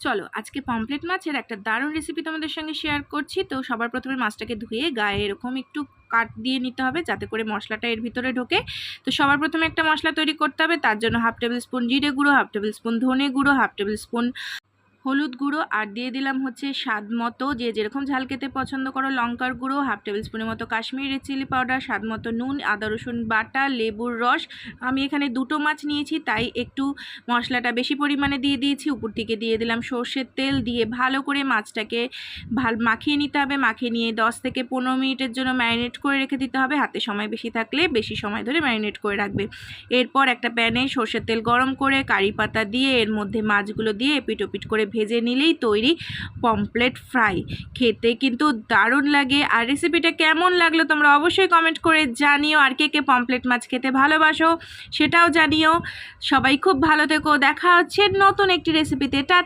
চলো আজকে পমফ্রেট মাছের একটা দারুণ রেসিপি তোমাদের সঙ্গে শেয়ার করছি। তো সবার প্রথমে মাছটাকে ধুয়ে গায়ে এরকম একটু কাট দিয়ে নিতে হবে যাতে করে মশলাটা এর ভিতরে ঢোকে। তো সবার প্রথমে একটা মশলা তৈরি করতে হবে, তার জন্য 1/2 টেবিল স্পুন জিরে গুঁড়ো, 1/2 টেবিল স্পুন ধনে গুঁড়ো, 1/2 টেবিল স্পুন হলুদ গুঁড়ো, আর দিয়ে দিলাম হচ্ছে স্বাদ মতো, যে যেরকম ঝাল খেতে পছন্দ করো, লঙ্কার গুঁড়ো 1/2 টেবিল স্পুনের মতো কাশ্মীরি চিলি পাউডার, স্বাদ মতো নুন, আদা রসুন বাটা, লেবুর রস। আমি এখানে 2টো মাছ নিয়েছি তাই একটু মশলাটা বেশি পরিমাণে দিয়ে দিয়েছি। উপর থেকে দিয়ে দিলাম সর্ষের তেল, দিয়ে ভালো করে মাছটাকে মাখিয়ে নিতে হবে। মাখিয়ে নিয়ে 10 থেকে 15 মিনিটের জন্য ম্যারিনেট করে রেখে দিতে হবে। হাতে সময় বেশি থাকলে বেশি সময় ধরে ম্যারিনেট করে রাখবে। এরপর একটা প্যানে সর্ষের তেল গরম করে কারি পাতা দিয়ে এর মধ্যে মাছগুলো দিয়ে এপিট ওপিট করে ভেজে নিলেই তৈরি পমফ্রেট ফ্রাই। খেতে কিন্তু দারুণ লাগে। আর রেসিপিটা কেমন লাগলো তোমরা অবশ্যই কমেন্ট করে জানিও। আর কে কে পমফ্রেট মাছ খেতে ভালোবাসো সেটাও জানিও। সবাই খুব ভালো থেকো, দেখা হচ্ছে নতুন একটি রেসিপিতে।